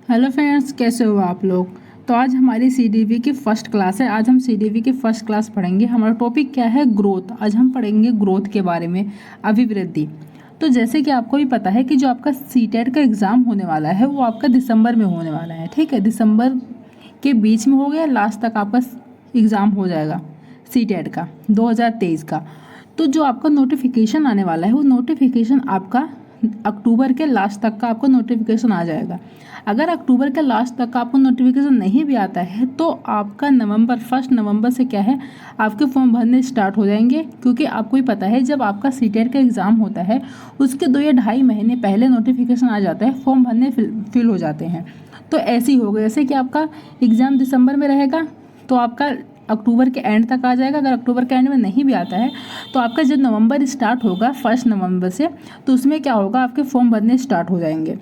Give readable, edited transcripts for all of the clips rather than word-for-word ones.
Hello friends, कैसे हो आप लोग। तो आज हमारी सीडीवी की फर्स्ट क्लास है। आज हम सीडीवी की फर्स्ट क्लास पढ़ेंगे। हमारा टॉपिक क्या है? ग्रोथ। आज हम पढ़ेंगे ग्रोथ के बारे में, अभिवृद्धि। तो जैसे कि आपको भी पता है कि जो आपका सीटेट का एग्ज़ाम होने वाला है वो आपका दिसंबर में होने वाला है। ठीक है, दिसंबर के बीच में हो गया, लास्ट तक आपका एग्ज़ाम हो जाएगा सीटेट का 2023 का। तो जो आपका नोटिफिकेशन आने वाला है वो नोटिफिकेशन आपका अक्टूबर के लास्ट तक का आपको नोटिफिकेशन आ जाएगा। अगर अक्टूबर के लास्ट तक का आपको नोटिफिकेशन नहीं भी आता है तो आपका फर्स्ट नवंबर से क्या है, आपके फॉर्म भरने स्टार्ट हो जाएंगे। क्योंकि आपको ही पता है जब आपका सीटेट का एग्ज़ाम होता है उसके 2 या ढाई महीने पहले नोटिफिकेशन आ जाता है, फॉर्म भरने फिल हो जाते हैं। तो ऐसे ही होगा, जैसे कि आपका एग्ज़ाम दिसंबर में रहेगा तो आपका अक्टूबर के एंड तक आ जाएगा। अगर अक्टूबर के एंड में नहीं भी आता है तो आपका जब नवंबर स्टार्ट होगा फर्स्ट नवंबर से, तो उसमें क्या होगा, आपके फॉर्म भरने स्टार्ट हो जाएंगे।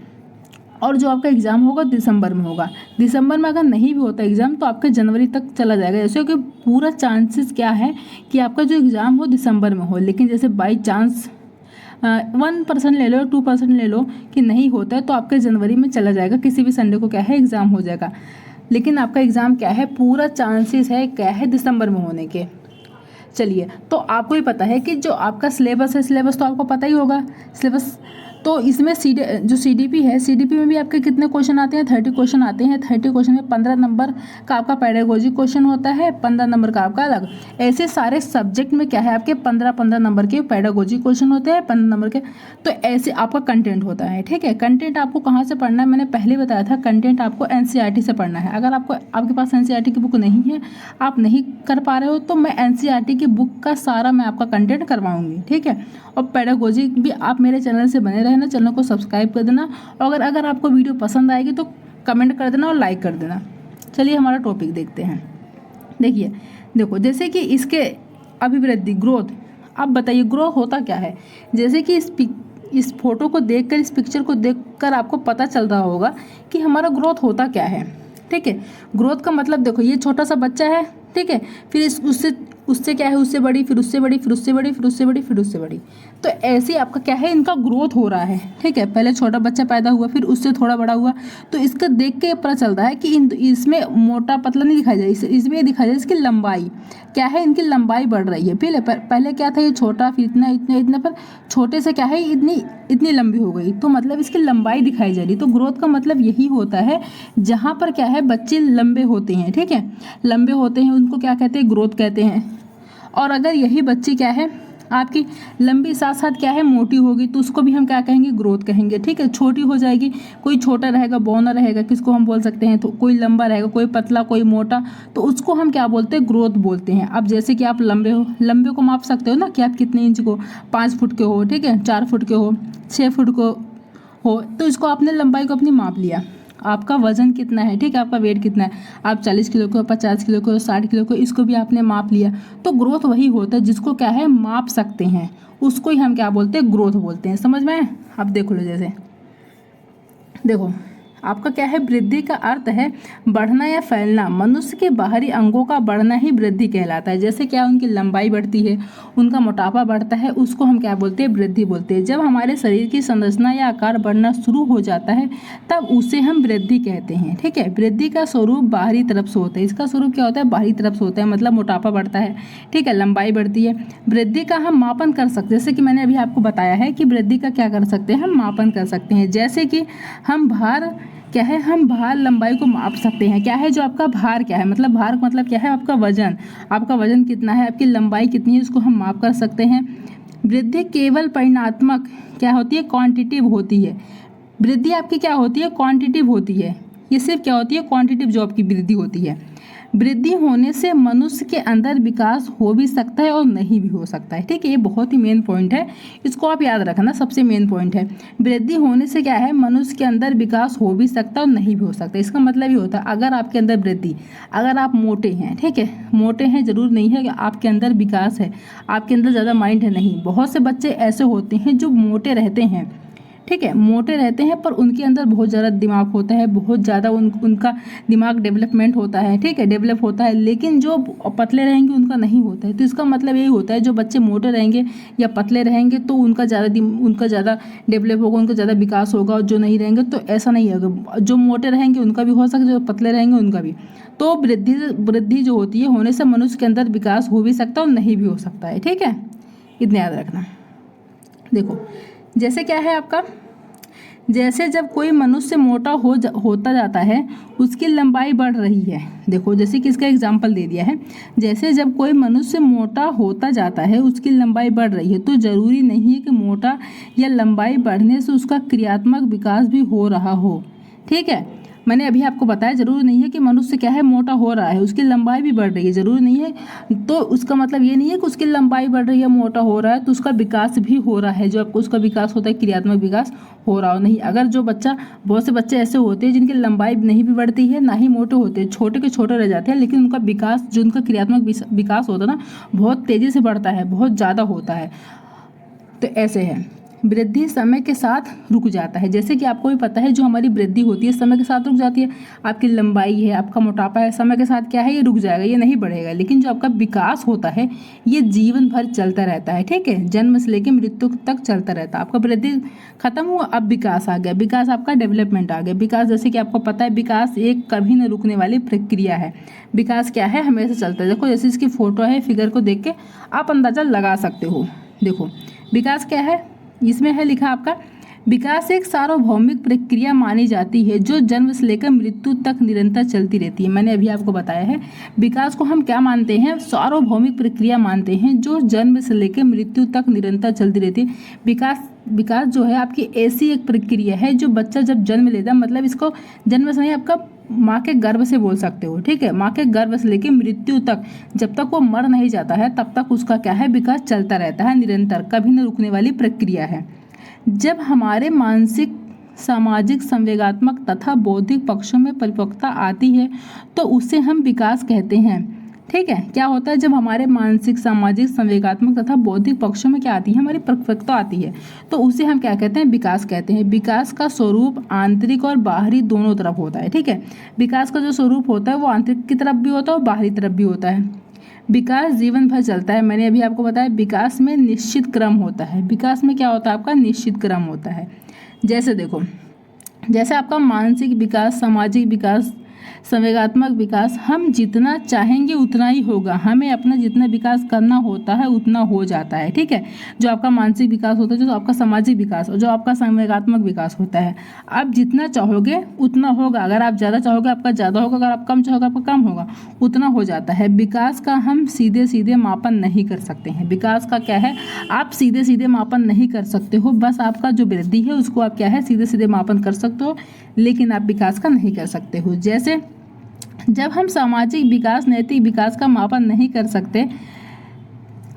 और जो आपका एग्ज़ाम होगा दिसंबर में होगा। दिसंबर में अगर नहीं भी होता एग्ज़ाम तो आपके जनवरी तक चला जाएगा। जैसे कि पूरा चांसेस क्या है कि आपका जो एग्ज़ाम हो दिसंबर में हो, लेकिन जैसे बाई चांस 1% ले लो, 2% ले लो कि नहीं होता है तो आपके जनवरी में चला जाएगा। किसी भी संडे को क्या है, एग्ज़ाम हो जाएगा। लेकिन आपका एग्ज़ाम क्या है, पूरा चांसेस है क्या है, दिसंबर में होने के। चलिए, तो आपको ही पता है कि जो आपका सिलेबस है, सिलेबस तो आपको पता ही होगा सिलेबस। तो इसमें जो सीडीपी है, सीडीपी में भी आपके कितने क्वेश्चन आते हैं? 30 क्वेश्चन आते हैं। 30 क्वेश्चन में 15 नंबर का आपका पेडागोजी क्वेश्चन होता है, 15 नंबर का आपका अलग। ऐसे सारे सब्जेक्ट में क्या है, आपके 15-15 नंबर के पेडागोजी क्वेश्चन होते हैं, 15 नंबर के। तो ऐसे आपका कंटेंट होता है। ठीक है, कंटेंट आपको कहाँ से पढ़ना है, मैंने पहले बताया था, कंटेंट आपको एनसीईआरटी से पढ़ना है। अगर आपके पास एनसीईआरटी की बुक नहीं है, आप नहीं कर पा रहे हो, तो मैं एनसीईआरटी की बुक का सारा मैं आपका कंटेंट करवाऊंगी। ठीक है, और पेडागोजी भी आप मेरे चैनल से बने रहना, चैनल को सब्सक्राइब कर देना। और अगर आपको वीडियो पसंद आएगी तो कमेंट कर देना और लाइक कर देना। चलिए हमारा टॉपिक देखते हैं। देखो जैसे कि इसके अभिवृद्धि, ग्रोथ। आप बताइए ग्रोथ होता क्या है। जैसे कि इस फोटो को देखकर, इस पिक्चर को देखकर आपको पता चल रहा होगा कि हमारा ग्रोथ होता क्या है। ठीक है, ग्रोथ का मतलब देखो, ये छोटा सा बच्चा है। ठीक है, फिर उससे क्या है, उससे बड़ी, फिर उससे बड़ी, फिर उससे बड़ी, फिर उससे बड़ी, फिर उससे बड़ी। तो ऐसे ही आपका क्या है, इनका ग्रोथ हो रहा है। ठीक है, पहले छोटा बच्चा पैदा हुआ, फिर उससे थोड़ा बड़ा हुआ। तो इसका देख के पता चलता है कि इसमें मोटा पतला नहीं दिखाई जाए, इसमें ये दिखाई जाए इसकी लंबाई क्या है, इनकी लंबाई बढ़ रही है। पहले क्या था, ये छोटा, फिर इतना इतना इतना, पर छोटे से क्या है, इतनी इतनी लंबी हो गई। तो मतलब इसकी लंबाई दिखाई जा रही। तो ग्रोथ का मतलब यही होता है, जहाँ पर क्या है, बच्चे लंबे होते हैं। ठीक है, लंबे होते हैं, उनको क्या कहते हैं, ग्रोथ कहते हैं। और अगर यही बच्ची क्या है, आपकी लंबी साथ साथ क्या है, मोटी होगी, तो उसको भी हम क्या कहेंगे, ग्रोथ कहेंगे। ठीक है, छोटी हो जाएगी, कोई छोटा रहेगा, बौना रहेगा, किसको हम बोल सकते हैं, तो कोई लंबा रहेगा, कोई पतला, कोई मोटा, तो उसको हम क्या बोलते हैं, ग्रोथ बोलते हैं। अब जैसे कि आप लंबे हो, लंबे को माप सकते हो ना कि आप कितने इंच को, 5 फुट के हो, ठीक है, 4 फुट के हो, 6 फुट को हो, तो इसको आपने लंबाई को अपनी माप लिया। आपका वजन कितना है, ठीक है, आपका वेट कितना है, आप 40 किलो के हो, 50 किलो के हो, 60 किलो के हो, इसको भी आपने माप लिया। तो ग्रोथ वही होता है जिसको क्या है, माप सकते हैं, उसको ही हम क्या बोलते हैं, ग्रोथ बोलते हैं। समझ में आए? अब देखो लो, जैसे देखो आपका क्या है, वृद्धि का अर्थ है बढ़ना या फैलना। मनुष्य के बाहरी अंगों का बढ़ना ही वृद्धि कहलाता है। जैसे क्या, उनकी लंबाई बढ़ती है, उनका मोटापा बढ़ता है, उसको हम क्या बोलते हैं, वृद्धि बोलते हैं। जब हमारे शरीर की संरचना या आकार बढ़ना शुरू हो जाता है तब उसे हम वृद्धि कहते हैं। ठीक है, वृद्धि का स्वरूप बाहरी तरफ से होता है। इसका स्वरूप क्या होता है, बाहरी तरफ से होता है, मतलब मोटापा बढ़ता है। ठीक है, लंबाई बढ़ती है। वृद्धि का हम मापन कर सकते हैं, जैसे कि मैंने अभी आपको बताया है कि वृद्धि का क्या कर सकते हैं, हम मापन कर सकते हैं। जैसे कि हम भार क्या है, हम भार लंबाई को माप सकते हैं। क्या है, जो आपका भार क्या है, मतलब भार मतलब क्या है, आपका वजन, आपका वजन कितना है, आपकी लंबाई कितनी है, इसको हम माप कर सकते हैं। वृद्धि केवल परिमाणात्मक क्या होती है, क्वांटिटिव होती है। वृद्धि आपकी क्या होती है, क्वांटिटिव होती है। ये सिर्फ क्या होती है, क्वांटिटिव जो आपकी वृद्धि होती है। वृद्धि होने से मनुष्य के अंदर विकास हो भी सकता है और नहीं भी हो सकता है। ठीक है, ये बहुत ही मेन पॉइंट है, इसको आप याद रखना, सबसे मेन पॉइंट है। वृद्धि होने से क्या है, मनुष्य के अंदर विकास हो भी सकता है और नहीं भी हो सकता। इसका मतलब ये होता है, अगर आपके अंदर वृद्धि, अगर आप मोटे हैं, ठीक है, मोटे हैं, जरूर नहीं है कि आपके अंदर विकास है, आपके अंदर ज़्यादा माइंड है, नहीं। बहुत से बच्चे ऐसे होते हैं जो मोटे रहते हैं, ठीक है, मोटे रहते हैं पर उनके अंदर बहुत ज़्यादा दिमाग होता है, बहुत ज़्यादा उनका दिमाग डेवलपमेंट होता है, ठीक है, डेवलप होता है। लेकिन जो पतले रहेंगे उनका नहीं होता है। तो इसका मतलब यही होता है जो बच्चे मोटे रहेंगे या पतले रहेंगे तो उनका ज़्यादा डेवलप होगा, उनका ज़्यादा विकास होगा, और जो नहीं रहेंगे तो ऐसा नहीं होगा। जो मोटे रहेंगे उनका भी हो सकता है, जो पतले रहेंगे उनका भी। तो वृद्धि जो होती है होने से मनुष्य के अंदर विकास हो भी सकता है और नहीं भी हो सकता है, ठीक है, इतना याद रखना। देखो जैसे क्या है आपका, जैसे जब कोई मनुष्य मोटा होता जाता है उसकी लंबाई बढ़ रही है। देखो जैसे कि इसका एग्जाम्पल दे दिया है, जैसे जब कोई मनुष्य मोटा होता जाता है उसकी लंबाई बढ़ रही है। तो ज़रूरी नहीं है कि मोटा या लंबाई बढ़ने से उसका क्रियात्मक विकास भी हो रहा हो, ठीक है। मैंने अभी आपको बताया जरूरी नहीं है कि मनुष्य क्या है मोटा हो रहा है उसकी लंबाई भी बढ़ रही है, जरूरी नहीं है। तो उसका मतलब ये नहीं है कि उसकी लंबाई बढ़ रही है मोटा हो रहा है तो उसका विकास भी हो रहा है, जो आपको उसका विकास होता है क्रियात्मक विकास हो रहा हो, नहीं। अगर जो बच्चा, बहुत से बच्चे ऐसे होते हैं जिनकी लंबाई नहीं भी बढ़ती है ना ही मोटे होते हैं, छोटे के छोटे रह जाते हैं, लेकिन उनका विकास, जो उनका क्रियात्मक विकास होता है ना, बहुत तेज़ी से बढ़ता है, बहुत ज़्यादा होता है। तो ऐसे है, वृद्धि समय के साथ रुक जाता है। जैसे कि आपको भी पता है जो हमारी वृद्धि होती है समय के साथ रुक जाती है। आपकी लंबाई है, आपका मोटापा है, समय के साथ क्या है, ये रुक जाएगा, ये नहीं बढ़ेगा। लेकिन जो आपका विकास होता है ये जीवन भर चलता रहता है, ठीक है, जन्म से लेकर मृत्यु तक चलता रहता है। आपका वृद्धि खत्म हुआ, अब विकास आ गया, विकास आपका डेवलपमेंट आ गया। विकास जैसे कि आपको पता है विकास एक कभी न रुकने वाली प्रक्रिया है। विकास क्या है, हमेशा चलता है। देखो जैसे इसकी फोटो है, फिगर को देख के आप अंदाजा लगा सकते हो। देखो विकास क्या है, इसमें है लिखा आपका, विकास एक सार्वभौमिक प्रक्रिया मानी जाती है जो जन्म से लेकर मृत्यु तक निरंतर चलती रहती है। मैंने अभी आपको बताया है विकास को हम क्या मानते हैं, सार्वभौमिक प्रक्रिया मानते हैं जो जन्म से लेकर मृत्यु तक निरंतर चलती रहती है। विकास जो है आपकी ऐसी एक प्रक्रिया है जो बच्चा जब जन्म लेता है, मतलब इसको जन्म से नहीं, आपका माँ के गर्भ से बोल सकते हो, ठीक है, माँ के गर्भ से लेकर मृत्यु तक, जब तक वो मर नहीं जाता है तब तक उसका क्या है, विकास चलता रहता है, निरंतर, कभी न रुकने वाली प्रक्रिया है। जब हमारे मानसिक, सामाजिक, संवेगात्मक तथा बौद्धिक पक्षों में परिपक्वता आती है तो उसे हम विकास कहते हैं, ठीक है। क्या होता है, जब हमारे मानसिक, सामाजिक, संवेगात्मक तथा बौद्धिक पक्षों में क्या आती है, हमारी परिपक्वता आती है, तो उसे हम क्या कहते हैं, विकास कहते हैं। विकास का स्वरूप आंतरिक और बाहरी दोनों तरफ होता है, ठीक है। विकास का जो स्वरूप होता है वो आंतरिक की तरफ भी होता है और बाहरी तरफ भी होता है। विकास जीवन भर चलता है। मैंने अभी आपको बताया विकास में निश्चित क्रम होता है। विकास में क्या होता है, आपका निश्चित क्रम होता है। जैसे देखो, जैसे आपका मानसिक विकास, सामाजिक विकास, संवेगात्मक विकास, हम जितना चाहेंगे उतना ही होगा। हमें अपना जितना विकास करना होता है उतना हो जाता है, ठीक है। जो आपका मानसिक विकास होता है, जो आपका सामाजिक विकास और जो आपका संवेगात्मक विकास होता है, आप जितना चाहोगे उतना होगा। अगर आप ज़्यादा चाहोगे आपका ज़्यादा होगा, अगर आप कम चाहोगे आपका कम होगा, उतना हो जाता है। विकास का हम सीधे सीधे मापन नहीं कर सकते हैं। विकास का क्या है, आप सीधे सीधे मापन नहीं कर सकते हो। बस आपका जो वृद्धि है उसको आप क्या है, सीधे सीधे मापन कर सकते हो, लेकिन आप विकास का नहीं कर सकते हो। जैसे जब हम सामाजिक विकास, नैतिक विकास का मापन नहीं कर सकते,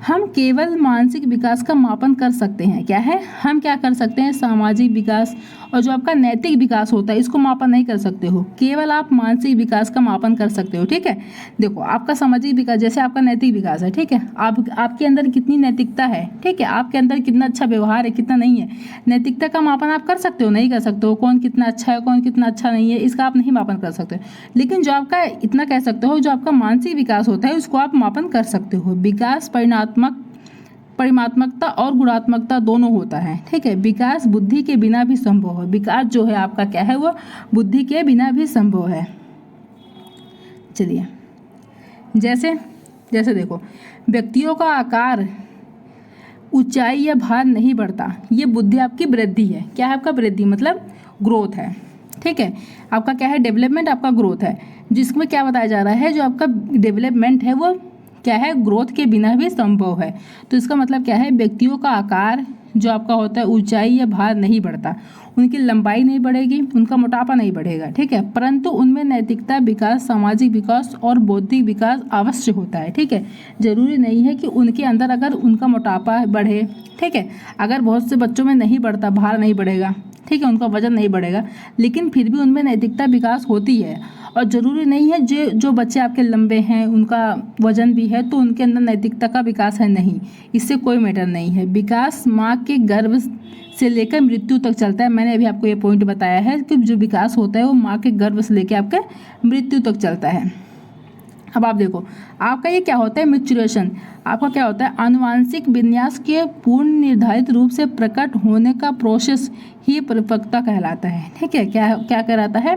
हम केवल मानसिक विकास का मापन कर सकते हैं। क्या है, हम क्या कर सकते हैं, सामाजिक विकास और जो आपका नैतिक विकास होता है इसको मापन नहीं कर सकते हो, केवल आप मानसिक विकास का मापन कर सकते हो, ठीक है। देखो आपका सामाजिक विकास जैसे आपका नैतिक विकास है, ठीक है, आपके अंदर कितनी नैतिकता है, ठीक है, आपके अंदर कितना अच्छा व्यवहार है, कितना नहीं है, नैतिकता का मापन आप कर सकते हो, नहीं कर सकते हो। कौन कितना अच्छा है, कौन कितना अच्छा नहीं है, इसका आप नहीं मापन कर सकते। लेकिन जो आपका, इतना कह सकते हो, जो आपका मानसिक विकास होता है उसको आप मापन कर सकते हो। विकास परिमात्मकता और गुणात्मकता दोनों होता है, ठीक है। विकास बुद्धि के बिना भी संभव है। विकास जो है आपका क्या है, वो बुद्धि के बिना भी संभव है। चलिए, जैसे देखो, व्यक्तियों का आकार, ऊंचाई या भार नहीं बढ़ता, ये बुद्धि आपकी वृद्धि है। क्या है आपका, वृद्धि मतलब ग्रोथ है, ठीक है। आपका क्या है, डेवलपमेंट, आपका ग्रोथ है। जिसमें क्या बताया जा रहा है, जो आपका डेवलपमेंट है वो क्या है, ग्रोथ के बिना भी संभव है। तो इसका मतलब क्या है, व्यक्तियों का आकार जो आपका होता है, ऊंचाई या भार नहीं बढ़ता, उनकी लंबाई नहीं बढ़ेगी, उनका मोटापा नहीं बढ़ेगा, ठीक है, परंतु उनमें नैतिकता विकास, सामाजिक विकास और बौद्धिक विकास अवश्य होता है, ठीक है। जरूरी नहीं है कि उनके अंदर अगर उनका मोटापा बढ़े, ठीक है, अगर बहुत से बच्चों में नहीं बढ़ता, भार नहीं बढ़ेगा, ठीक है, उनका वजन नहीं बढ़ेगा, लेकिन फिर भी उनमें नैतिकता विकास होती है। और ज़रूरी नहीं है जो बच्चे आपके लंबे हैं उनका वजन भी है तो उनके अंदर नैतिकता का विकास है, नहीं, इससे कोई मैटर नहीं है। विकास माँ के गर्भ से लेकर मृत्यु तक चलता है। मैंने अभी आपको ये पॉइंट बताया है कि जो विकास होता है वो माँ के गर्भ से लेकर आपके मृत्यु तक चलता है। अब आप देखो, आपका ये क्या होता है, मैच्योरेशन। आपका क्या होता है, आनुवांशिक विन्यास के पूर्ण निर्धारित रूप से प्रकट होने का प्रोसेस ही परिपक्वता कहलाता है। ठीक है, क्या क्या कहलाता है,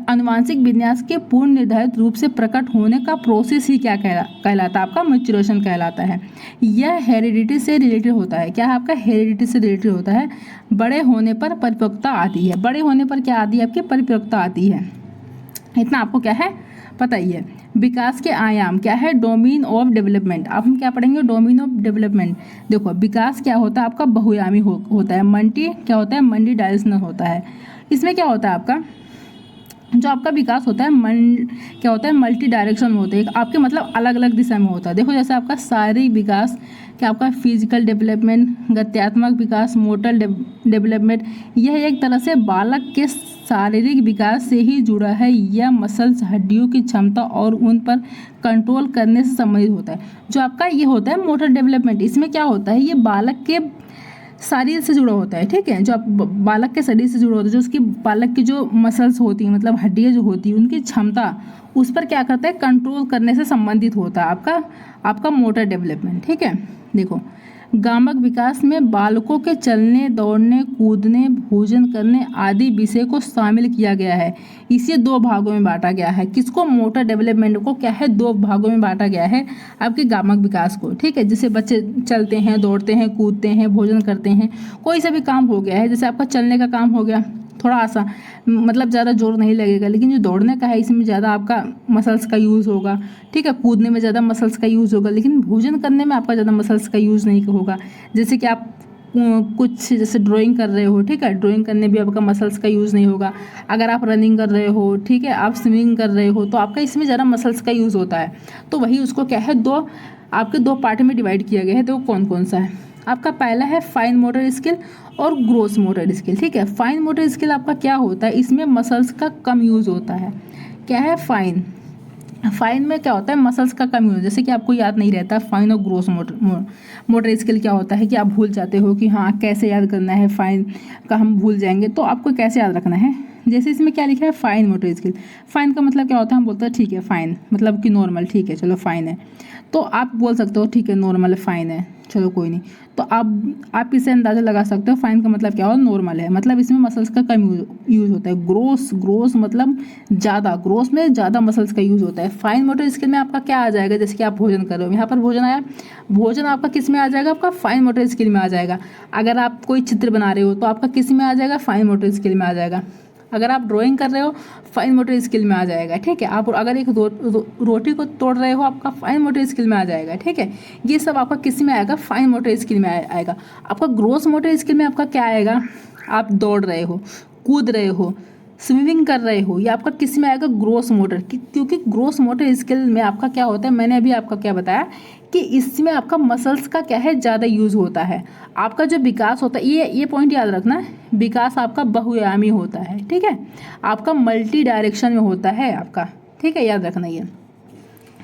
आनुवांशिक विन्यास के पूर्ण निर्धारित रूप से प्रकट होने का प्रोसेस ही क्या कहलाता है, आपका मैच्योरेशन कहलाता है। यह हेरिडिटी से रिलेटेड होता है। क्या है आपका, हेरिडिटी से रिलेटेड होता है। बड़े होने पर परिपक्वता आती है। बड़े होने पर क्या आती है, आपकी परिपक्वता आती है। इतना आपको क्या है पता ही है। विकास के आयाम क्या है, डोमेन ऑफ डेवलपमेंट। अब हम क्या पढ़ेंगे, डोमेन ऑफ डेवलपमेंट। देखो, विकास क्या होता है आपका, बहुआयामी होता है। मल्टी क्या होता है, मल्टी डायमेंशनल होता है। इसमें क्या होता है आपका, जो आपका विकास होता है क्या होता है, मल्टी डायरेक्शन में होता है। आपके मतलब अलग अलग दिशा में होता है। देखो, जैसे आपका शारीरिक विकास क्या आपका फिजिकल डेवलपमेंट, गत्यात्मक विकास, मोटर डेवलपमेंट, यह एक तरह से बालक के शारीरिक विकास से ही जुड़ा है। यह मसल्स, हड्डियों की क्षमता और उन पर कंट्रोल करने से संबंधित होता है। जो आपका ये होता है मोटर डेवलपमेंट, इसमें क्या होता है, ये बालक के शरीर से जुड़ा होता है। ठीक है, जो आप बालक के शरीर से जुड़ा होता है, जो उसकी बालक की जो मसल्स होती हैं, मतलब हड्डियाँ जो होती हैं, उनकी क्षमता उस पर क्या करता है, कंट्रोल करने से संबंधित होता है आपका मोटर डेवलपमेंट। ठीक है, देखो, गामक विकास में बालकों के चलने, दौड़ने, कूदने, भोजन करने आदि विषय को शामिल किया गया है। इसे 2 भागों में बांटा गया है। किसको, मोटर डेवलपमेंट को क्या है, 2 भागों में बांटा गया है, आपके गामक विकास को। ठीक है, जैसे बच्चे चलते हैं, दौड़ते हैं, कूदते हैं, भोजन करते हैं, कोई सा भी काम हो गया है। जैसे आपका चलने का काम हो गया, थोड़ा आसान, मतलब ज़्यादा जोर नहीं लगेगा, लेकिन जो दौड़ने का है इसमें ज़्यादा आपका मसल्स का यूज़ होगा। ठीक है, कूदने में ज़्यादा मसल्स का यूज़ होगा, लेकिन भोजन करने में आपका ज़्यादा मसल्स का यूज़ नहीं होगा। जैसे कि आप कुछ जैसे ड्राइंग कर रहे हो, ठीक है, ड्राइंग करने भी आपका मसल्स का यूज़ नहीं होगा। अगर आप रनिंग कर रहे हो, ठीक है, आप स्विमिंग कर रहे हो, तो आपका इसमें ज़्यादा मसल्स का यूज़ होता है। तो वही उसको क्या है, आपके 2 पार्ट में डिवाइड किया गया है। तो कौन कौन सा है, आपका पहला है फाइन मोटर स्किल और ग्रोस मोटर स्किल। ठीक है, फाइन मोटर स्किल आपका क्या होता है, इसमें मसल्स का कम यूज़ होता है। क्या है, फाइन में क्या होता है, मसल्स का कम यूज। जैसे कि आपको याद नहीं रहता फाइन और ग्रोस मोटर स्किल क्या होता है, कि आप भूल जाते हो कि हाँ कैसे याद करना है, फाइन का हम भूल जाएंगे, तो आपको कैसे याद रखना है। जैसे इसमें क्या लिखा है, फाइन मोटर स्किल। फाइन का मतलब क्या होता है, हम बोलते हैं ठीक है फाइन, मतलब कि नॉर्मल, ठीक है चलो फाइन है, तो आप बोल सकते हो ठीक है नॉर्मल है, फाइन है, चलो कोई नहीं। तो आप इससे अंदाज़ा लगा सकते हो फाइन का मतलब क्या हो, नॉर्मल है, मतलब इसमें मसल्स का कम यूज़ होता है। ग्रोस मतलब ज़्यादा, ग्रोस में ज़्यादा मसल्स का यूज़ होता है। फाइन मोटर स्किल में आपका क्या आ जाएगा, जैसे कि आप भोजन कर रहे हो, यहाँ पर भोजन आया, भोजन आपका किस में आ जाएगा, आपका फाइन मोटर स्किल में आ जाएगा। अगर आप कोई चित्र बना रहे हो तो आपका किस में आ जाएगा, फाइन मोटर स्किल में आ जाएगा। अगर आप ड्राइंग कर रहे हो, फाइन मोटर स्किल में आ जाएगा। ठीक है, आप अगर एक रोटी को तोड़ रहे हो, आपका फाइन मोटर स्किल में आ जाएगा। ठीक है, ये सब आपका किस में आएगा, फाइन मोटर स्किल में आएगा। आपका ग्रोस मोटर स्किल में आपका क्या आएगा, आप दौड़ रहे हो, कूद रहे हो, स्विमिंग कर रहे हो, ये आपका किस में आएगा, ग्रोस मोटर। क्योंकि ग्रोस मोटर स्किल में आपका क्या होता है, मैंने अभी आपका क्या बताया कि इसमें आपका मसल्स का क्या है, ज़्यादा यूज़ होता है। आपका जो विकास होता है, ये पॉइंट याद रखना, विकास आपका बहुआयामी होता है। ठीक है, आपका मल्टी डायरेक्शन में होता है आपका। ठीक है, याद रखना ये।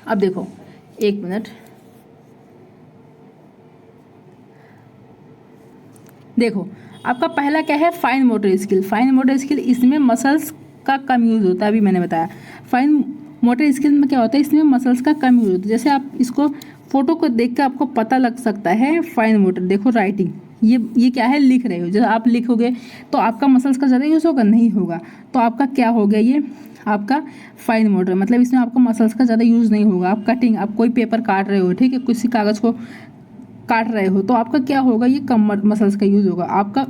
अब देखो, एक मिनट, देखो आपका पहला क्या है, fine motor skill. Fine motor skill, इसमें मसल्स का कम यूज़ होता है, अभी मैंने बताया। फाइन मोटर स्किल में क्या होता है, इसमें मसल्स का कम यूज़ होता है। जैसे आप इसको फोटो को देख कर आपको पता लग सकता है, फाइन मोटर, देखो राइटिंग, ये क्या है, लिख रहे हो, जब आप लिखोगे तो आपका मसल्स का ज़्यादा यूज़ होगा, नहीं होगा, तो आपका क्या हो गया, ये आपका फाइन मोटर, मतलब इसमें आपका मसल्स का ज़्यादा यूज़ नहीं होगा। आप कटिंग, आप कोई पेपर काट रहे हो, ठीक है, किसी कागज़ को काट रहे हो, तो आपका क्या होगा, ये कम मसल्स का यूज़ होगा। आपका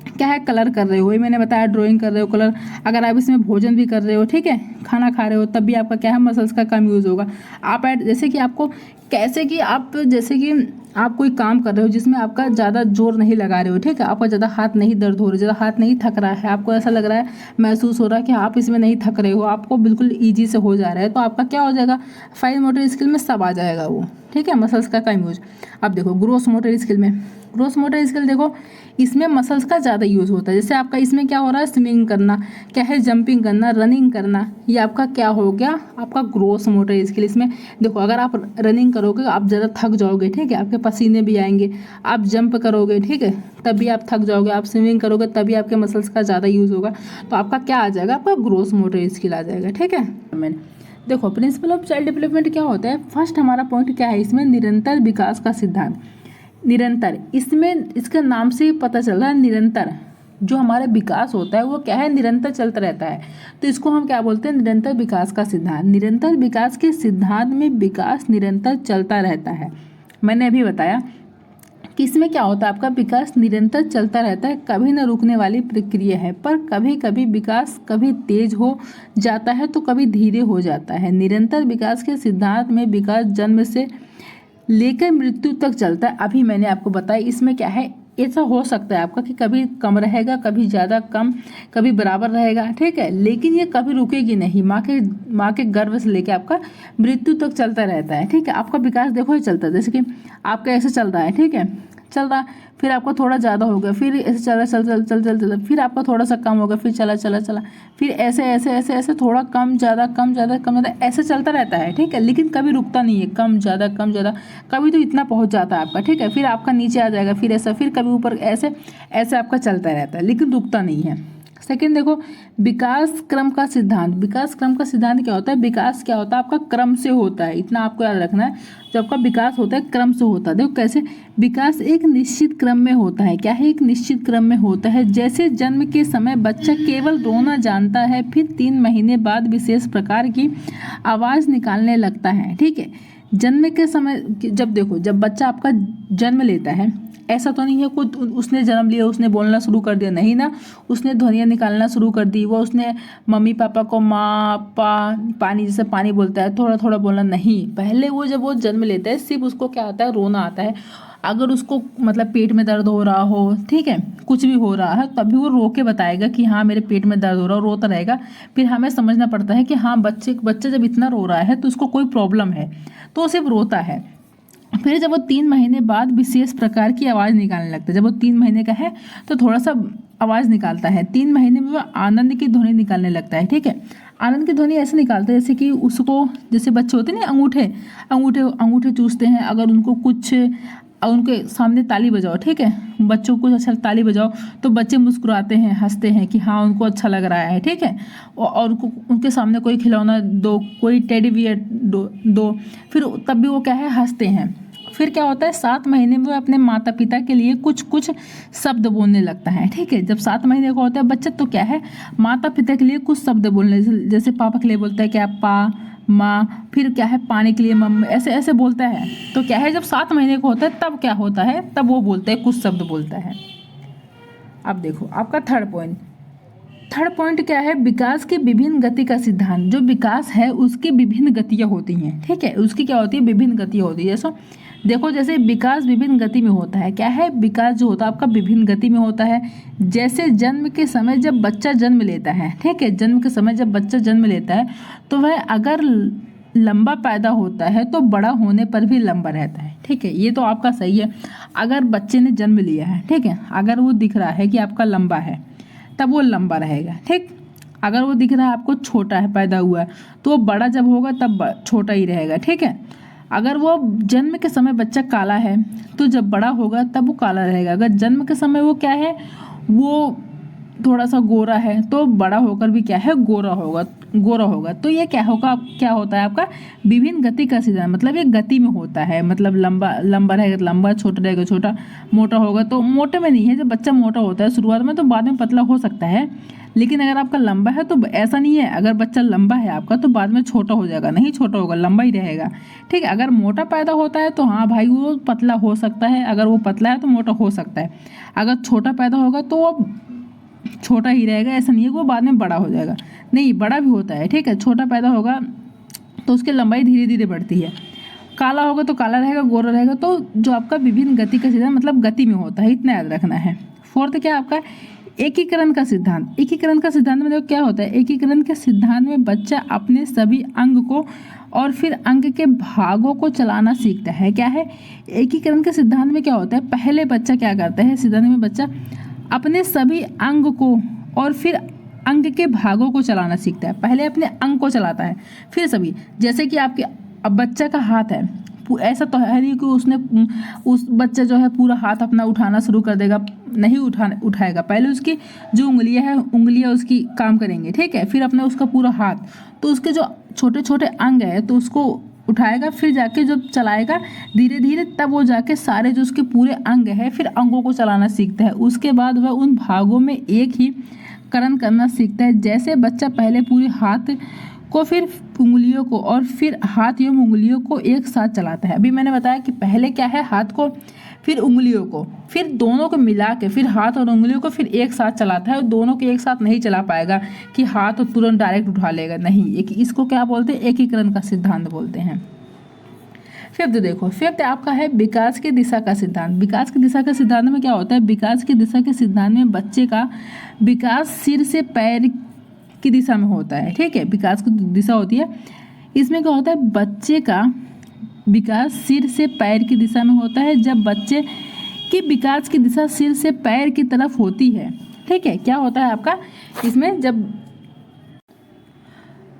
क्या है, कलर कर रहे हो, ये मैंने बताया, ड्राइंग कर रहे हो, कलर, अगर आप इसमें भोजन भी कर रहे हो, ठीक है, खाना खा रहे हो, तब भी आपका क्या है, मसल्स का कम यूज़ होगा। आप जैसे कि आपको कैसे कि आप जैसे कि आप कोई काम कर रहे हो जिसमें आपका ज़्यादा जोर नहीं लगा रहे हो, ठीक है, आपका ज़्यादा हाथ नहीं दर्द हो रहा है, ज़्यादा हाथ नहीं थक रहा है, आपको ऐसा लग रहा है, महसूस हो रहा है कि आप इसमें नहीं थक रहे हो, आपको बिल्कुल ईजी से हो जा रहा है, तो आपका क्या हो जाएगा, फाइन मोटर स्किल में सब आ जाएगा वो। ठीक है, मसल्स का कम यूज। अब देखो ग्रोस मोटर स्किल में, ग्रोस मोटर स्किल देखो इसमें मसल्स का ज़्यादा यूज़ होता है। जैसे आपका इसमें क्या हो रहा है, स्विमिंग करना, क्या है जंपिंग करना, रनिंग करना, ये आपका क्या हो गया, आपका ग्रोस मोटर स्किल। इसमें देखो अगर आप रनिंग करोगे आप ज़्यादा थक जाओगे, ठीक है, आपके पसीने भी आएंगे। आप जंप करोगे, ठीक है, तभी आप थक जाओगे। आप स्विमिंग करोगे तभी आपके मसल्स का ज़्यादा यूज़ होगा, तो आपका क्या आ जाएगा, आपका ग्रोस मोटर स्किल आ जाएगा, ठीक है। देखो प्रिंसिपल ऑफ चाइल्ड डेवलपमेंट क्या होता है, फर्स्ट हमारा पॉइंट क्या है इसमें, निरंतर विकास का सिद्धांत। निरंतर, इसमें इसका नाम से ही पता चल रहा है, निरंतर जो हमारा विकास होता है वो क्या है, निरंतर चलता रहता है। तो इसको हम क्या बोलते हैं, निरंतर विकास का सिद्धांत। निरंतर विकास के सिद्धांत में विकास निरंतर चलता रहता है। मैंने अभी बताया कि इसमें क्या होता है, आपका विकास निरंतर चलता रहता है, कभी न रुकने वाली प्रक्रिया है। पर कभी कभी विकास कभी तेज हो जाता है तो कभी धीरे हो जाता है। निरंतर विकास के सिद्धांत में विकास जन्म से लेकर मृत्यु तक चलता है। अभी मैंने आपको बताया इसमें क्या है, ऐसा हो सकता है आपका कि कभी कम रहेगा, कभी ज़्यादा कम, कभी बराबर रहेगा, ठीक है, लेकिन ये कभी रुकेगी नहीं। माँ के गर्भ से लेके आपका मृत्यु तक चलता रहता है, ठीक है। आपका विकास देखो ही चलता है, जैसे कि आपका ऐसे चल रहा है, ठीक है, चल रहा, फिर आपका थोड़ा ज़्यादा हो गया, फिर ऐसे चला, चल चल चल चल चल, फिर आपका थोड़ा सा कम हो गया, फिर चला चला चला, फिर ऐसे ऐसे ऐसे ऐसे थोड़ा कम ज़्यादा कम ज़्यादा कम ज़्यादा ऐसे चलता रहता है, ठीक है, लेकिन कभी रुकता नहीं है, कम ज़्यादा कम ज़्यादा, कभी तो इतना पहुंच जाता है आपका, ठीक है, फिर आपका नीचे आ जाएगा, फिर ऐसा, फिर कभी ऊपर, ऐसे ऐसे आपका चलता रहता है, लेकिन रुकता नहीं है। सेकेंड देखो विकास क्रम का सिद्धांत। विकास क्रम का सिद्धांत क्या होता है, विकास क्या होता है आपका क्रम से होता है, इतना आपको याद रखना है। जो आपका विकास होता है क्रम से होता है। देखो कैसे, विकास एक निश्चित क्रम में होता है। क्या है, एक निश्चित क्रम में होता है। जैसे जन्म के समय बच्चा केवल रोना जानता है, फिर 3 महीने बाद विशेष प्रकार की आवाज़ निकालने लगता है, ठीक है। जन्म के समय जब देखो, जब बच्चा आपका जन्म लेता है, ऐसा तो नहीं है कुछ उसने जन्म लिया उसने बोलना शुरू कर दिया, नहीं ना, उसने ध्वनियाँ निकालना शुरू कर दी, वो उसने मम्मी पापा को माँ पानी, जैसे पानी बोलता है, थोड़ा थोड़ा बोलना नहीं। पहले वो जब वो जन्म लेता है सिर्फ उसको क्या आता है, रोना आता है। अगर उसको मतलब पेट में दर्द हो रहा हो, ठीक है, कुछ भी हो रहा है, तभी वो रो के बताएगा कि हाँ मेरे पेट में दर्द हो रहा है, रोता रहेगा। फिर हमें समझना पड़ता है कि हाँ बच्चा जब इतना रो रहा है तो उसको कोई प्रॉब्लम है, तो वो सिर्फ रोता है। फिर जब वो 3 महीने बाद विशेष प्रकार की आवाज़ निकालने लगता है। जब वो 3 महीने का है तो थोड़ा सा आवाज़ निकालता है। 3 महीने में वो आनंद की ध्वनि निकालने लगता है, ठीक है। आनंद की ध्वनि ऐसे निकालता है जैसे कि उसको, जैसे बच्चे होते हैं ना, अंगूठे चूसते हैं। अगर उनको कुछ, उनके सामने ताली बजाओ, ठीक है, बच्चों को अच्छा ताली बजाओ तो बच्चे मुस्कुराते हैं, हंसते हैं कि हाँ उनको अच्छा लग रहा है, ठीक है। और उनके सामने कोई खिलौना दो, कोई टेडी बियर दो, फिर तब भी वो क्या है, हंसते हैं। फिर क्या होता है, 7 महीने में वो अपने माता पिता के लिए कुछ कुछ शब्द बोलने लगता है, ठीक है। जब 7 महीने का होता है बच्चा तो क्या है, माता पिता के लिए कुछ शब्द बोलने, जैसे पापा के लिए बोलता है क्या, पा माँ, फिर क्या है पानी के लिए मम्मी, ऐसे ऐसे बोलता है। तो क्या है, जब 7 महीने का होता है तब क्या होता है, तब वो बोलता है, कुछ शब्द बोलता है। अब देखो आपका थर्ड पॉइंट क्या है, विकास के विभिन्न गति का सिद्धांत। जो विकास है उसकी विभिन्न गतियाँ होती हैं, ठीक है, उसकी क्या होती है, विभिन्न गतियाँ होती है। जैसे विकास विभिन्न गति में होता है। क्या है, विकास जो होता है आपका विभिन्न गति में होता है। जैसे जन्म के समय जब बच्चा जन्म लेता है, ठीक है, जन्म के समय जब बच्चा जन्म लेता है तो वह अगर लंबा पैदा होता है तो बड़ा होने पर भी लंबा रहता है, ठीक है। ये तो आपका सही है। अगर बच्चे ने जन्म लिया है, ठीक है, अगर वो दिख रहा है कि आपका लंबा है तब वो लंबा रहेगा, ठीक। अगर वो दिख रहा है आपको छोटा है, पैदा हुआ है, तो वो बड़ा जब होगा तब छोटा ही रहेगा, ठीक है। अगर वो जन्म के समय बच्चा काला है तो जब बड़ा होगा तब वो काला रहेगा। अगर जन्म के समय वो क्या है, वो थोड़ा सा गोरा है तो बड़ा होकर भी क्या है, गोरा होगा। तो ये क्या होता है आपका विभिन्न गति का सिद्धांत। मतलब ये गति में होता है, मतलब लंबा रहेगा तो लंबा, छोटा रहेगा छोटा, मोटा होगा तो मोटे में नहीं है। जब बच्चा मोटा होता है शुरुआत में तो बाद में पतला हो सकता है, लेकिन अगर आपका लंबा है तो ऐसा नहीं है। अगर बच्चा लंबा है आपका तो बाद में छोटा हो जाएगा, नहीं छोटा होगा, लंबा ही रहेगा, ठीक है। अगर मोटा पैदा होता है तो हाँ भाई वो पतला हो सकता है, अगर वो पतला है तो मोटा हो सकता है। अगर छोटा पैदा होगा तो वो छोटा ही रहेगा, ऐसा नहीं है कि वो बाद में बड़ा हो जाएगा, नहीं, बड़ा भी होता है, ठीक है। छोटा पैदा होगा तो उसकी लंबाई धीरे धीरे बढ़ती है। काला होगा तो काला रहेगा, गोरा रहेगा। तो जो आपका विभिन्न गति का सिद्धांत मतलब गति में होता है, इतना याद रखना है। फोर्थ क्या आपका, एकीकरण का सिद्धांत, एकीकरण का सिद्धांत में देखो क्या होता है। एकीकरण के सिद्धांत में बच्चा अपने सभी अंग को और फिर अंग के भागों को चलाना सीखता है। क्या है एकीकरण के सिद्धांत में क्या होता है, पहले बच्चा क्या करता है, सिद्धांत में बच्चा अपने सभी अंग को और फिर अंग के भागों को चलाना सीखता है। पहले अपने अंग को चलाता है फिर सभी, जैसे कि आपके अब बच्चा का हाथ है, ऐसा तो है नहीं कि उसने उस बच्चा जो है पूरा हाथ अपना उठाना शुरू कर देगा, नहीं उठाएगा। पहले उसकी जो उंगलियां उसकी काम करेंगे, ठीक है, फिर अपना उसका पूरा हाथ, तो उसके जो छोटे छोटे अंग है तो उसको उठाएगा, फिर जाके जब चलाएगा धीरे धीरे, तब वो जाके सारे जो उसके पूरे अंग है फिर अंगों को चलाना सीखता है। उसके बाद वह उन भागों में एक ही करण करना सीखता है। जैसे बच्चा पहले पूरे हाथ को फिर उंगलियों को और फिर हाथ एवं उंगलियों को एक साथ चलाता है। अभी मैंने बताया कि पहले क्या है, हाथ को फिर उंगलियों को, फिर दोनों को मिला के फिर हाथ और उंगलियों को फिर एक साथ चलाता है। और दोनों को एक साथ नहीं चला पाएगा कि हाथ तुरंत डायरेक्ट उठा लेगा, नहीं। इसको क्या बोलते हैं, एकीकरण का सिद्धांत बोलते हैं। फिफ्थ देखो, फिफ्थ आपका है विकास की दिशा का सिद्धांत। विकास की दिशा का सिद्धांत में क्या होता है, विकास की दिशा के सिद्धांत में बच्चे का विकास सिर से पैर की दिशा में होता है, ठीक है। विकास की दिशा होती है, इसमें क्या होता है, बच्चे का विकास सिर से पैर की दिशा में होता है। जब बच्चे की विकास की दिशा सिर से पैर की तरफ होती है, ठीक है, क्या होता है आपका इसमें, जब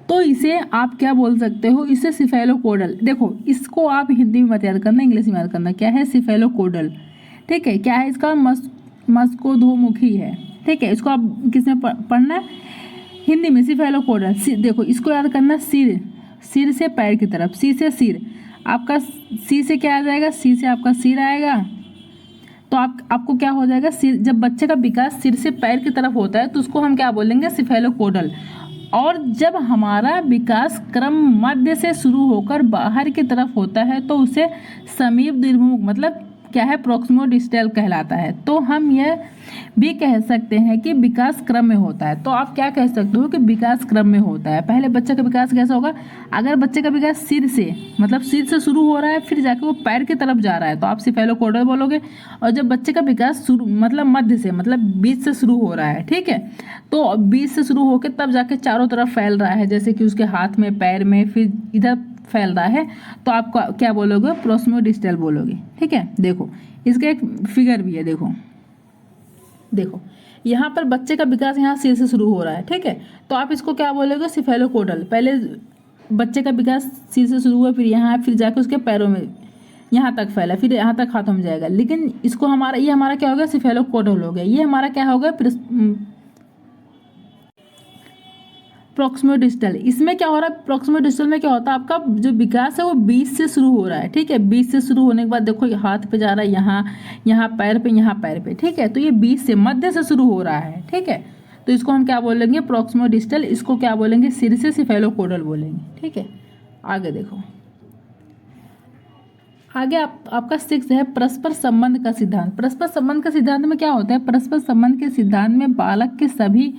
तो इसे आप क्या बोल सकते हो, इसे सिफेलोकोडल। देखो इसको आप हिंदी में मत याद करना, इंग्लिश में याद करना। क्या है सिफेलोकोडल, ठीक है। क्या है इसका मस्कोधोमुखी है, ठीक है। इसको आप किसमें पढ़ना है, हिंदी में सिफेलोकोडल। देखो इसको याद करना, सिर से पैर की तरफ, सी से सिर, आपका सी से क्या आ जाएगा, सी से आपका सिर आएगा, तो आपको क्या हो जाएगा, सिर। जब बच्चे का विकास सिर से पैर की तरफ होता है तो उसको हम क्या बोलेंगे, सिफेलोकोडल। और जब हमारा विकास क्रम मध्य से शुरू होकर बाहर की तरफ होता है तो उसे समीप द्विमुख मतलब क्या है, प्रोक्सिमो डिस्टल कहलाता है। तो हम यह भी कह सकते हैं कि विकास क्रम में होता है। तो आप क्या कह सकते हो कि विकास क्रम में होता है। पहले बच्चे का विकास कैसा होगा, अगर बच्चे का विकास सिर से मतलब सिर से शुरू हो रहा है फिर जाके वो पैर की तरफ जा रहा है तो आप सिफेलोकोडल बोलोगे। और जब बच्चे का विकास शुरू मतलब मध्य से मतलब बीच से शुरू हो रहा है, ठीक है, तो बीच से शुरू होकर तब जाके चारों तरफ फैल रहा है, जैसे कि उसके हाथ में, पैर में, फिर इधर फैल रहा है, तो आप क्या बोलोगे, प्रोक्सिमो डिस्टल बोलोगे, ठीक है। देखो इसका एक फिगर भी है, देखो यहाँ पर बच्चे का विकास यहाँ सिर से शुरू हो रहा है, ठीक है, तो आप इसको क्या बोलोगे, सिफेलोकोडल। पहले बच्चे का विकास सिर से शुरू हुआ, फिर यहाँ, फिर जाकर उसके पैरों में यहाँ तक फैला, फिर यहाँ तक हाथों में जाएगा। लेकिन इसको ये हमारा क्या होगा, सिफेलोकोडल हो गया। ये हमारा क्या होगा, प्रोक्सिमो डिस्टल। इसमें क्या हो रहा है, प्रोक्सिमो डिस्टल में क्या होता है, आपका जो विकास है वो बीच से शुरू हो रहा है, ठीक है। बीच से शुरू होने के बाद देखो हाथ पे जा रहा है, यहाँ पैर पे, यहाँ पैर पे, ठीक है। तो ये बीच से मध्य से शुरू हो रहा है, ठीक है। तो इसको हम क्या बोलेंगे, प्रोक्सिमो डिस्टल। इसको क्या बोलेंगे, सिर से सिफेलोकोडल बोलेंगे, ठीक है। आगे देखो, आगे आपका 6 है परस्पर संबंध का सिद्धांत। परस्पर संबंध का सिद्धांत में क्या होता है, परस्पर संबंध के सिद्धांत में बालक के सभी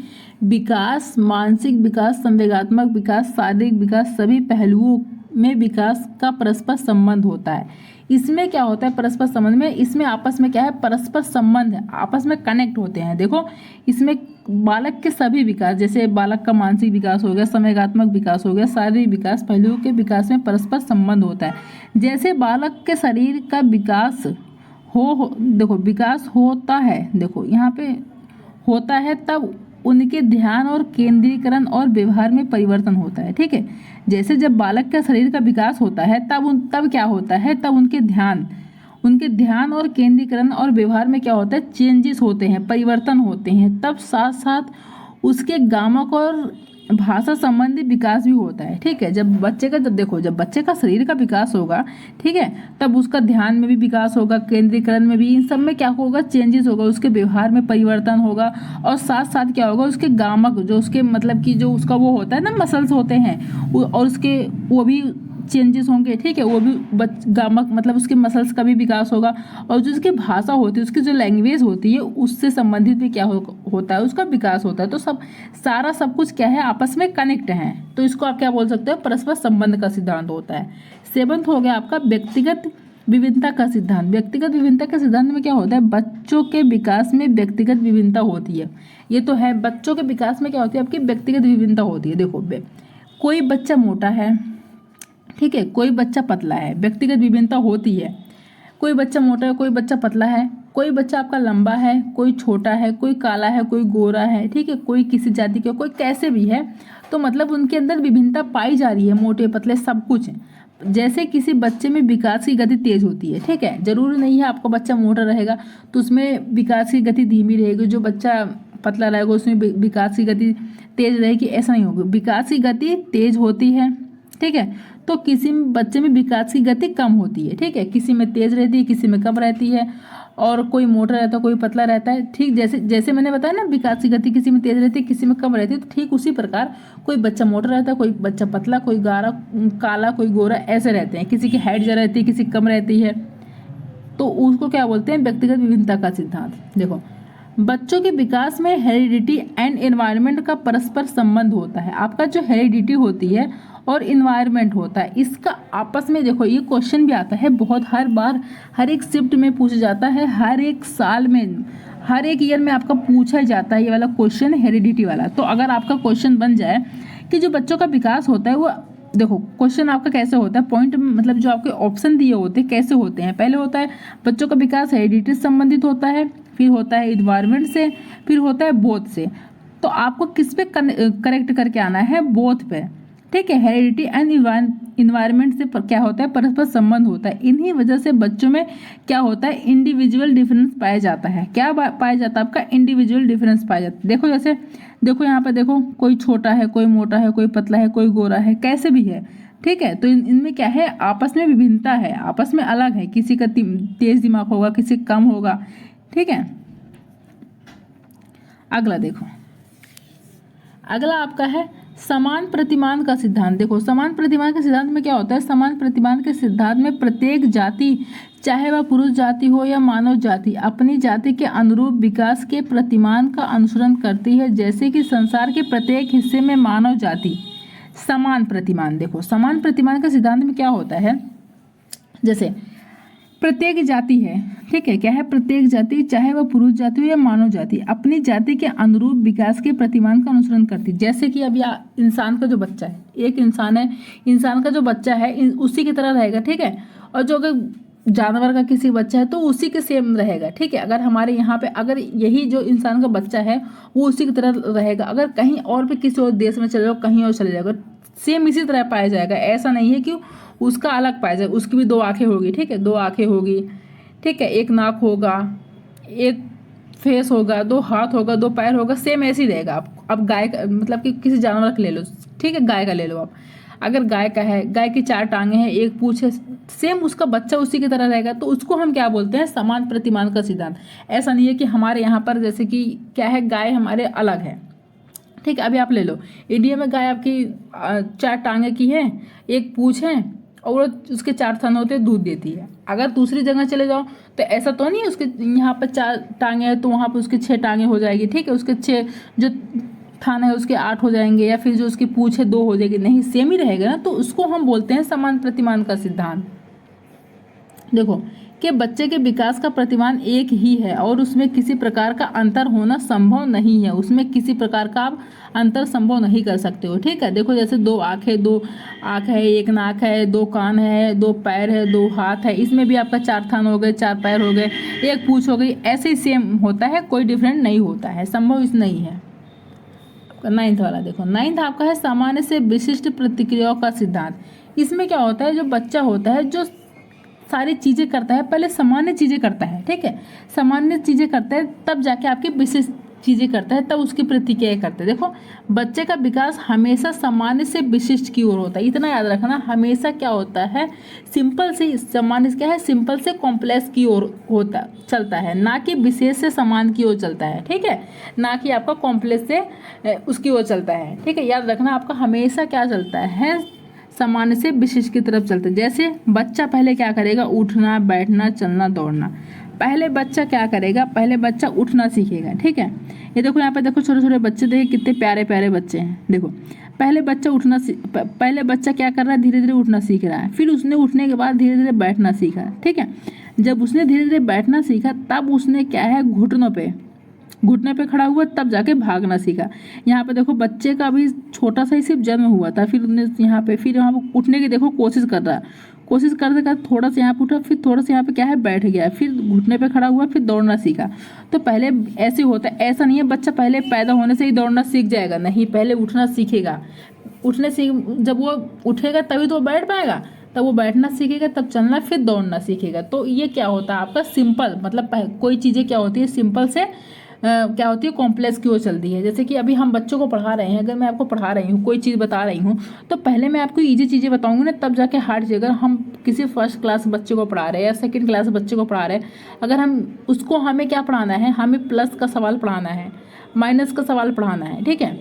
विकास, मानसिक विकास, संवेगात्मक विकास, शारीरिक विकास, सभी पहलुओं में विकास का परस्पर संबंध होता है। इसमें क्या होता है परस्पर संबंध में, इसमें आपस में क्या है, परस्पर संबंध है, आपस में कनेक्ट होते हैं। देखो इसमें बालक के सभी विकास, जैसे बालक का मानसिक विकास हो गया, संवेगात्मक विकास हो गया, शारीरिक विकास, पहलुओं के विकास में परस्पर संबंध होता है। जैसे बालक के शरीर का विकास देखो विकास होता है, देखो यहाँ पे होता है, तब उनके ध्यान और केंद्रीकरण और व्यवहार में परिवर्तन होता है, ठीक है। जैसे जब बालक का शरीर का विकास होता है तब क्या होता है, तब उनके ध्यान और केंद्रीकरण और व्यवहार में क्या होता है, चेंजेस होते हैं, परिवर्तन होते हैं। तब साथ साथ उसके गामक और भाषा संबंधी विकास भी होता है, ठीक है। जब बच्चे का शरीर का विकास होगा, ठीक है, तब उसका ध्यान में भी विकास होगा, केंद्रीकरण में भी, इन सब में क्या होगा, चेंजेस होगा, उसके व्यवहार में परिवर्तन होगा। और साथ साथ क्या होगा, उसके गामक जो उसके मतलब कि जो उसका वो होता है ना, मसल्स होते हैं, और उसके वो भी चेंजेस होंगे, ठीक है। वो भी गामक मतलब उसके मसल्स का भी विकास होगा। और जो उसकी भाषा होती है, उसकी जो लैंग्वेज होती है, उससे संबंधित भी क्या होता है, उसका विकास होता है। तो सब कुछ क्या है, आपस में कनेक्ट है। तो इसको आप क्या बोल सकते हो, परस्पर संबंध का सिद्धांत होता है। 7th हो गया आपका व्यक्तिगत विभिन्नता का सिद्धांत। व्यक्तिगत विभिन्नता के सिद्धांत में क्या होता है, बच्चों के विकास में व्यक्तिगत विभिन्नता होती है। ये तो है, बच्चों के विकास में क्या होती है, आपकी व्यक्तिगत विभिन्नता होती है। देखो कोई बच्चा मोटा है, ठीक है, कोई बच्चा पतला है, व्यक्तिगत विभिन्नता होती है। कोई बच्चा मोटा है, कोई बच्चा पतला है, कोई बच्चा आपका लंबा है, कोई छोटा है, कोई काला है, कोई गोरा है, ठीक है, कोई किसी जाति का, कोई कैसे भी है, तो मतलब उनके अंदर विभिन्नता पाई जा रही है, मोटे पतले सब कुछ है। जैसे किसी बच्चे में विकास की गति तेज होती है, ठीक है, जरूरी नहीं है आपका बच्चा मोटा रहेगा तो उसमें विकास की गति धीमी रहेगी, जो बच्चा पतला रहेगा उसमें विकास की गति तेज रहेगी, ऐसा नहीं होगा। विकास की गति तेज होती है, ठीक है, तो किसी बच्चे में विकास की गति कम होती है, ठीक है, किसी में तेज रहती है, किसी में कम रहती है, और कोई मोटा रहता है, कोई पतला रहता है, ठीक, जैसे जैसे मैंने बताया ना, विकास की गति किसी में तेज रहती है, किसी में कम रहती है, तो ठीक उसी प्रकार कोई बच्चा मोटा रहता है, कोई बच्चा पतला, कोई गारा काला, कोई गोरा, ऐसे रहते हैं। किसी की हाइट ज़्यादा रहती है, किसी की कम रहती है, तो उसको क्या बोलते हैं, व्यक्तिगत विभिन्नता का सिद्धांत। देखो बच्चों के विकास में हेरिडिटी एंड एनवायरनमेंट का परस्पर संबंध होता है। आपका जो हेरिडिटी होती है और इन्वायरमेंट होता है, इसका आपस में, देखो ये क्वेश्चन भी आता है बहुत, हर बार हर एक शिफ्ट में पूछा जाता है, हर एक साल में, हर एक ईयर में आपका पूछा जाता है ये वाला क्वेश्चन, हेरिडिटी वाला। तो अगर आपका क्वेश्चन बन जाए कि जो बच्चों का विकास होता है वो, देखो क्वेश्चन आपका कैसे होता है, पॉइंट मतलब जो आपके ऑप्शन दिए होते हैं कैसे होते हैं, पहले होता है बच्चों का विकास हेरिडिटी से संबंधित होता है, फिर होता है इन्वायरमेंट से, फिर होता है बोथ से। तो आपको किस पे करेक्ट करके आना है, बोथ पे, ठीक है। हेरिडिटी एंड इन्वायरमेंट से क्या होता है, परस्पर संबंध होता है। इन्हीं वजह से बच्चों में क्या होता है, इंडिविजुअल डिफरेंस पाया जाता है। क्या पाया जाता है, आपका इंडिविजुअल डिफरेंस पाया जाता है। देखो जैसे देखो यहाँ पे देखो, कोई छोटा है, कोई मोटा है, कोई पतला है, कोई गोरा है, कैसे भी है, ठीक है। तो इनमें क्या है, आपस में विभिन्नता है, आपस में अलग है, किसी का तेज दिमाग होगा, किसी का कम होगा, ठीक है। अगला देखो, अगला आपका है समान प्रतिमान का सिद्धांत। देखो समान प्रतिमान के सिद्धांत में क्या होता है, समान प्रतिमान के सिद्धांत में प्रत्येक जाति, चाहे वह पुरुष जाति हो या मानव जाति, अपनी जाति के अनुरूप विकास के प्रतिमान का अनुसरण करती है। जैसे कि संसार के प्रत्येक हिस्से में मानव जाति समान प्रतिमान। देखो समान प्रतिमान के सिद्धांत में क्या होता है, जैसे प्रत्येक जाति है, ठीक है, क्या है, प्रत्येक जाति, चाहे वह पुरुष जाति हो या मानव जाति, अपनी जाति के अनुरूप विकास के प्रतिमान का अनुसरण करती है। जैसे कि अभी इंसान का जो बच्चा है, एक इंसान है, इंसान का जो बच्चा है उसी की तरह रहेगा, ठीक है। और जो अगर जानवर का किसी बच्चा है तो उसी के सेम रहेगा, ठीक है। अगर हमारे यहाँ पे अगर यही जो इंसान का बच्चा है वो उसी की तरह रहेगा, अगर कहीं और भी किसी और देश में चले जाओ, कहीं और चले जाएगा, सेम इसी तरह पाया जाएगा। ऐसा नहीं है कि उसका अलग पाया जाए, उसकी भी दो आंखें होगी, ठीक है, दो आंखें होगी, ठीक है, एक नाक होगा, एक फेस होगा, दो हाथ होगा, दो पैर होगा, सेम ऐसे ही रहेगा। आप अब गाय का मतलब कि किसी जानवर का ले लो, ठीक है, गाय का ले लो आप, अगर गाय का है, गाय की 4 टांगे हैं, एक पूंछ है, सेम उसका बच्चा उसी की तरह रहेगा। तो उसको हम क्या बोलते हैं, समान प्रतिमान का सिद्धांत। ऐसा नहीं है कि हमारे यहाँ पर जैसे कि क्या है, गाय हमारे अलग है, ठीक है। अभी आप ले लो, इंडिया में गाय आपकी 4 टांगे की है, एक पूंछ है और उसके 4 थन होते हैं, दूध देती है। अगर दूसरी जगह चले जाओ तो ऐसा तो नहीं है, उसके यहाँ पर 4 टांगे हैं तो वहाँ पर उसके 6 टांगे हो जाएगी, ठीक है, उसके 6 जो थान है उसके 8 हो जाएंगे, या फिर जो उसकी पूंछ है 2 हो जाएगी, नहीं, सेम ही रहेगा ना। तो उसको हम बोलते हैं समान प्रतिमान का सिद्धांत। देखो कि बच्चे के विकास का प्रतिमान एक ही है और उसमें किसी प्रकार का अंतर होना संभव नहीं है, उसमें किसी प्रकार का आप अंतर संभव नहीं कर सकते हो, ठीक है। देखो जैसे 2 आँखें, 2 आँख है, एक नाक है, 2 कान है, 2 पैर है, 2 हाथ है, इसमें भी आपका 4 थान हो गए, 4 पैर हो गए, एक पूंछ हो गई, ऐसे ही सेम होता है, कोई डिफरेंट नहीं होता है, संभव इस नहीं है। 9th वाला देखो, 9th आपका है सामान्य से विशिष्ट प्रतिक्रियाओं का सिद्धांत। इसमें क्या होता है, जो बच्चा होता है जो सारी चीज़ें करता है, पहले सामान्य चीज़ें करता है, ठीक है, सामान्य चीज़ें करता है, तब जाके आपकी विशिष्ट चीज़ें करता है, तब उसकी प्रतिक्रिया करते हैं। देखो बच्चे का विकास हमेशा सामान्य से विशिष्ट की ओर होता है, इतना याद रखना, हमेशा क्या होता है, सिंपल से सामान्य क्या है, सिंपल से कॉम्प्लेक्स की ओर होता चलता है, ना कि विशेष से समान की ओर चलता है, ठीक है, ना कि आपका कॉम्प्लेक्स से उसकी ओर चलता है, ठीक है। याद रखना आपका हमेशा क्या चलता है, सामान्य से विशिष्ट की तरफ चलते हैं। जैसे बच्चा पहले क्या करेगा, उठना, बैठना, चलना, दौड़ना। पहले बच्चा क्या करेगा, पहले बच्चा उठना सीखेगा, ठीक है। ये देखो यहाँ पे देखो छोटे छोटे बच्चे, देखिए कितने प्यारे प्यारे बच्चे हैं। देखो पहले बच्चा क्या कर रहा है, धीरे धीरे उठना सीख रहा है। फिर उसने उठने के बाद धीरे धीरे बैठना सीखा, ठीक है। जब उसने धीरे धीरे बैठना सीखा तब उसने क्या है, घुटने पे खड़ा हुआ, तब जाके भागना सीखा। यहाँ पे देखो बच्चे का अभी छोटा सा ही सिर्फ जन्म हुआ था, फिर उसने यहाँ पे उठने की देखो कोशिश कर रहा है। कोशिश करते करते थोड़ा सा यहाँ पे उठा, फिर थोड़ा सा यहाँ पे क्या है, बैठ गया, फिर घुटने पे खड़ा हुआ, फिर दौड़ना सीखा। तो पहले ऐसे होता है, ऐसा नहीं है बच्चा पहले पैदा होने से ही दौड़ना सीख जाएगा, नहीं, पहले उठना सीखेगा। जब वो उठेगा तभी तो वो बैठ पाएगा, तब वो बैठना सीखेगा, तब चलना, फिर दौड़ना सीखेगा। तो ये क्या होता है आपका सिंपल, मतलब कोई चीज़ें क्या होती है सिंपल से क्या होती है कॉम्प्लेक्स की ओर चलती है। जैसे कि अभी हम बच्चों को पढ़ा रहे हैं, अगर मैं आपको पढ़ा रही हूँ, कोई चीज़ बता रही हूँ, तो पहले मैं आपको इजी चीज़ें बताऊंगी ना, तब जाके हार्ड चीज़। अगर हम किसी फर्स्ट क्लास बच्चे को पढ़ा रहे हैं या सेकंड क्लास बच्चे को पढ़ा रहे हैं, अगर हमें क्या पढ़ाना है, हमें प्लस का सवाल पढ़ाना है, माइनस का सवाल पढ़ाना है, ठीक है,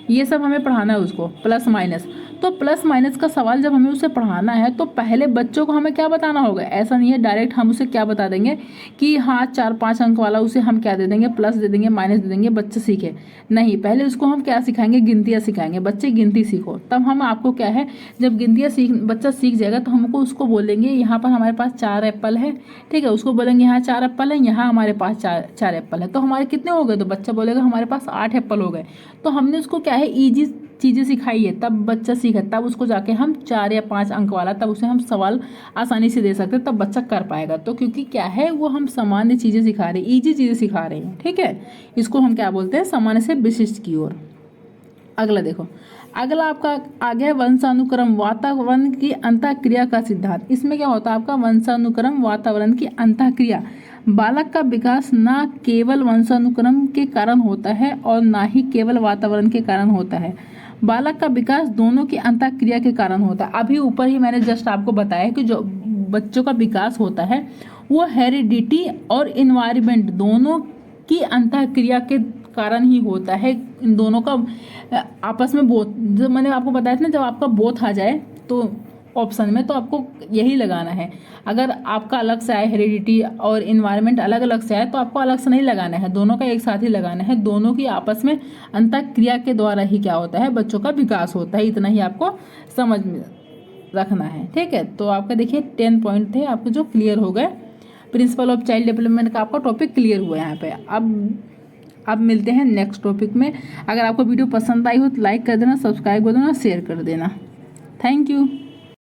ये सब हमें पढ़ाना है उसको, प्लस माइनस। तो प्लस माइनस का सवाल जब हमें उसे पढ़ाना है तो पहले बच्चों को हमें क्या बताना होगा, ऐसा नहीं है डायरेक्ट हम उसे क्या बता देंगे कि हाँ 4-5 अंक वाला उसे हम क्या दे देंगे, प्लस दे देंगे, माइनस दे देंगे, बच्चे सीखे। नहीं, पहले उसको हम क्या सिखाएंगे, गिनतियाँ सिखाएंगे, बच्चे गिनती सीखो। तब हम आपको क्या है, जब बच्चा सीख जाएगा तो हमको उसको बोलेंगे यहाँ पर हमारे पास 4 एप्पल है, ठीक है, उसको बोलेंगे यहाँ 4 एप्पल है, यहाँ हमारे पास चार एप्पल है, तो हमारे कितने हो गए, तो बच्चा बोलेगा हमारे पास 8 एप्पल हो गए। तो हमने उसको क्या है ईजी चीज़ें सिखाई है, तब बच्चा सीखे, तब उसको जाके हम 4 या 5 अंक वाला तब उसे हम सवाल आसानी से दे सकते हैं, तब बच्चा कर पाएगा। तो क्योंकि क्या है वो हम सामान्य चीज़ें सिखा रहे हैं, ईजी चीज़ें सिखा रहे हैं, ठीक है, इसको हम क्या बोलते हैं, सामान्य से विशिष्ट की ओर। अगला देखो, अगला आपका आगे वंशानुक्रम वातावरण की अंतःक्रिया का सिद्धांत। इसमें क्या होता है आपका वंशानुक्रम वातावरण की अंतःक्रिया। बालक का विकास ना केवल वंशानुक्रम के कारण होता है और ना ही केवल वातावरण के कारण होता है, बालक का विकास दोनों की अंतःक्रिया के कारण होता है। अभी ऊपर ही मैंने जस्ट आपको बताया कि जो बच्चों का विकास होता है वो हेरिडिटी और इन्वायरमेंट दोनों की अंतःक्रिया के कारण ही होता है। इन दोनों का आपस में बोथ, जो मैंने आपको बताया था ना, जब आपका बोथ आ जाए तो ऑप्शन में, तो आपको यही लगाना है। अगर आपका अलग से आए, हेरिडिटी और इन्वायरमेंट अलग अलग से आए, तो आपको अलग से नहीं लगाना है, दोनों का एक साथ ही लगाना है। दोनों की आपस में अंतःक्रिया के द्वारा ही क्या होता है, बच्चों का विकास होता है। इतना ही आपको समझ में रखना है, ठीक है। तो आपका देखिए 10 पॉइंट थे आपके जो क्लियर हो गए। प्रिंसिपल ऑफ चाइल्ड डेवलपमेंट का आपका टॉपिक क्लियर हुआ यहाँ पे। अब मिलते हैं नेक्स्ट टॉपिक में। अगर आपको वीडियो पसंद आई हो तो लाइक कर देना, सब्सक्राइब कर देना, शेयर कर देना। Thank you.